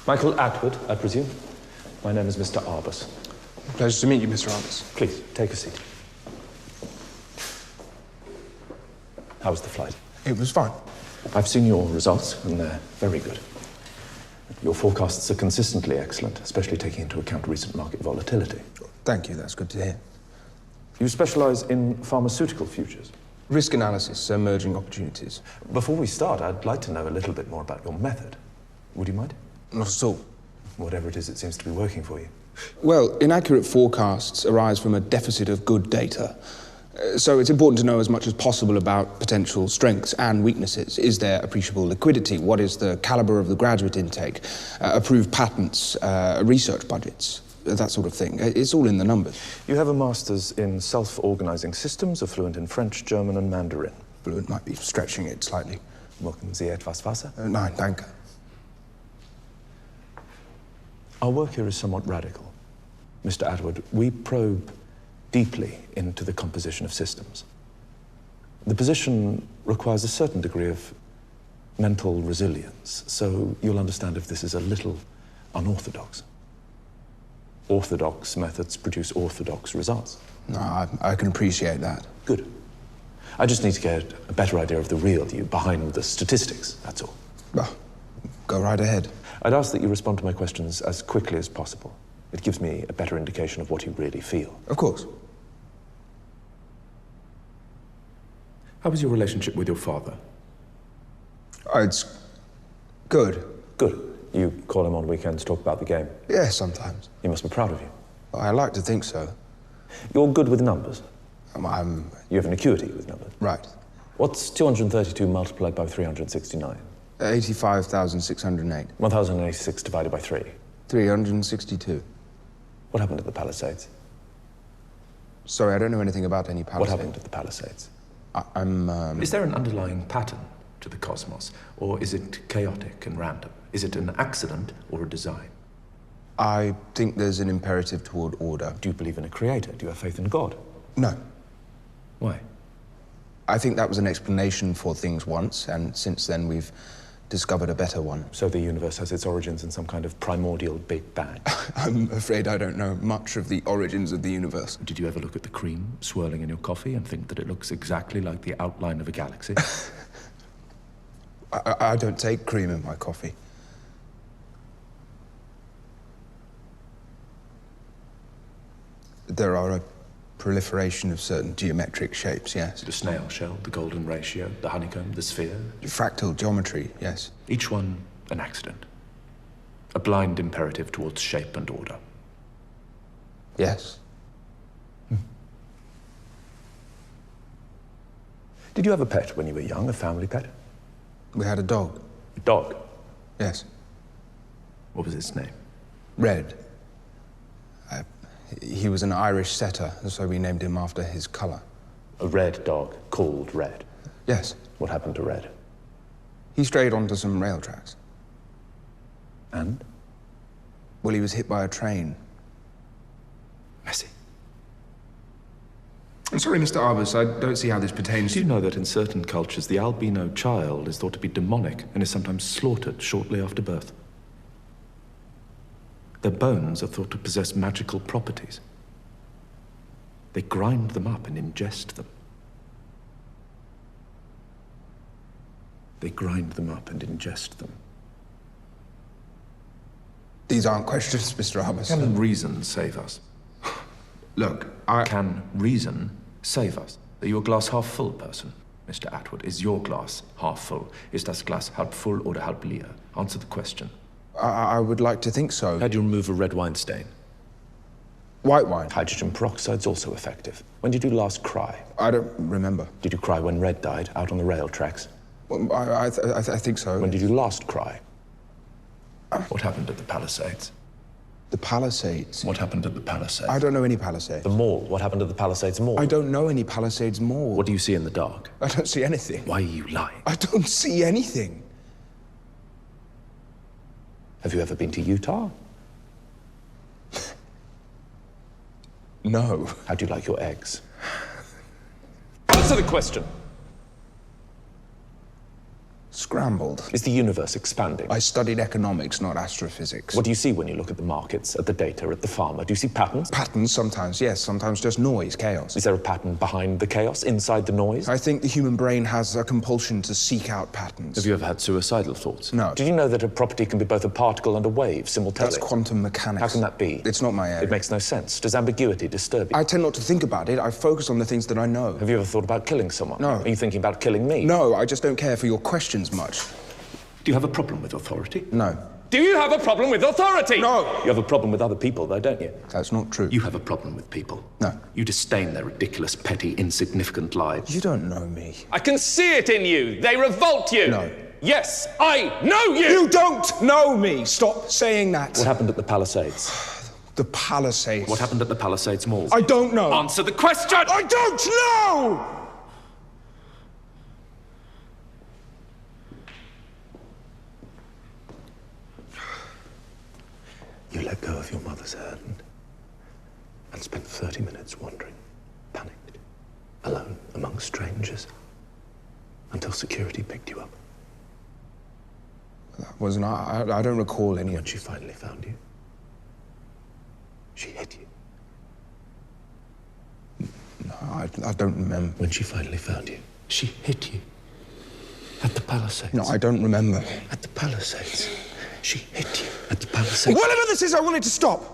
Michael Atwood, I presume. My name is Mr. Arbus. Pleasure to meet you, Mr. Arbus. Please, take a seat. How was the flight? It was fine. I've seen your results, and they're very good. Your forecasts are consistently excellent, especially taking into account recent market volatility. Thank you, that's good to hear. You specialize in pharmaceutical futures? Risk analysis, emerging opportunities. Before we start, I'd like to know a little bit more about your method. Would you mind? Not at all. Whatever it is, it seems to be working for you. Well, inaccurate forecasts arise from a deficit of good data. So it's important to know as much as possible about potential strengths and weaknesses. Is there appreciable liquidity? What is the caliber of the graduate intake? Approved patents, research budgets, that sort of thing. It's all in the numbers. You have a master's in self-organizing systems, are fluent in French, German, and Mandarin. Fluent might be stretching it slightly. Möchten Sie etwas Wasser? Nein, danke. Our work here is somewhat radical. Mr. Atwood, we probe deeply into the composition of systems. The position requires a certain degree of mental resilience, so you'll understand if this is a little unorthodox. Orthodox methods produce orthodox results. No, I can appreciate that. Good. I just need to get a better idea of the real you behind the statistics, that's all. Well, go right ahead. I'd ask that you respond to my questions as quickly as possible. It gives me a better indication of what you really feel. Of course. How was your relationship with your father? It's good. Good. You call him on weekends, talk about the game? Yeah, sometimes. He must be proud of you. I like to think so. You're good with numbers? I'm... You have an acuity with numbers? Right. What's 232 multiplied by 369? 85,608. 1,086 divided by 3? 362. What happened at the Palisades? Sorry, I don't know anything about any Palisades. What happened at the Palisades? Is there an underlying pattern to the cosmos, or is it chaotic and random? Is it an accident or a design? I think there's an imperative toward order. Do you believe in a creator? Do you have faith in God? No. Why? I think that was an explanation for things once, and since then we've discovered a better one. So the universe has its origins in some kind of primordial Big Bang? I'm afraid I don't know much of the origins of the universe. Did you ever look at the cream swirling in your coffee and think that it looks exactly like the outline of a galaxy? I don't take cream in my coffee. There are a proliferation of certain geometric shapes, yes. The snail shell, the golden ratio, the honeycomb, the sphere. Fractal geometry, yes. Each one an accident. A blind imperative towards shape and order. Yes. Did you have a pet when you were young, a family pet? We had a dog. A dog? Yes. What was its name? Red. He was an Irish setter, so we named him after his colour. A red dog called Red? Yes. What happened to Red? He strayed onto some rail tracks. And? Well, he was hit by a train. Messy. I'm sorry, Mr. Arbus, I don't see how this pertains to... Do you know that in certain cultures, the albino child is thought to be demonic and is sometimes slaughtered shortly after birth? Their bones are thought to possess magical properties. They grind them up and ingest them. They grind them up and ingest them. These aren't questions, Mr. Arbus. Can reason save us? Look, Can reason save us? Are you a glass half full person, Mr. Atwood? Is your glass half full? Ist das Glas halb voll oder halb leer? Answer the question. I would like to think so. How do you remove a red wine stain? White wine. Hydrogen peroxide's also effective. When did you last cry? I don't remember. Did you cry when Red died, out on the rail tracks? Well, I think so. When did you last cry? What happened at the Palisades? The Palisades? What happened at the Palisades? I don't know any Palisades. The Mall. What happened at the Palisades Mall? I don't know any Palisades Mall. What do you see in the dark? I don't see anything. Why are you lying? I don't see anything. Have you ever been to Utah? No. How do you like your eggs? Answer the question. Screw scrambled. Is the universe expanding? I studied economics, not astrophysics. What do you see when you look at the markets, at the data, at the farmer? Do you see patterns? Patterns, sometimes, yes. Sometimes just noise, chaos. Is there a pattern behind the chaos, inside the noise? I think the human brain has a compulsion to seek out patterns. Have you ever had suicidal thoughts? No. Did you know that a property can be both a particle and a wave simultaneously? That's quantum mechanics. How can that be? It's not my area. It makes no sense. Does ambiguity disturb you? I tend not to think about it. I focus on the things that I know. Have you ever thought about killing someone? No. Are you thinking about killing me? No, I just don't care for your questions much. Do you have a problem with authority? No. Do you have a problem with authority? No. You have a problem with other people, though, don't you? That's not true. You have a problem with people. No. You disdain their ridiculous, petty, insignificant lives. You don't know me. I can see it in you. They revolt you. No. Yes, I know you! You don't know me! Stop saying that. What happened at the Palisades? The Palisades. What happened at the Palisades Mall? I don't know. Answer the question! I don't know! You let go of your mother's hand and spent 30 minutes wandering, panicked, alone among strangers, until security picked you up. That was not. I don't recall any. When she finally found you, she hit you. No, I don't remember. When she finally found you, she hit you. At the Palisades. No, I don't remember. At the Palisades. She hit you at the Palisades. Whatever this is, I want it to stop.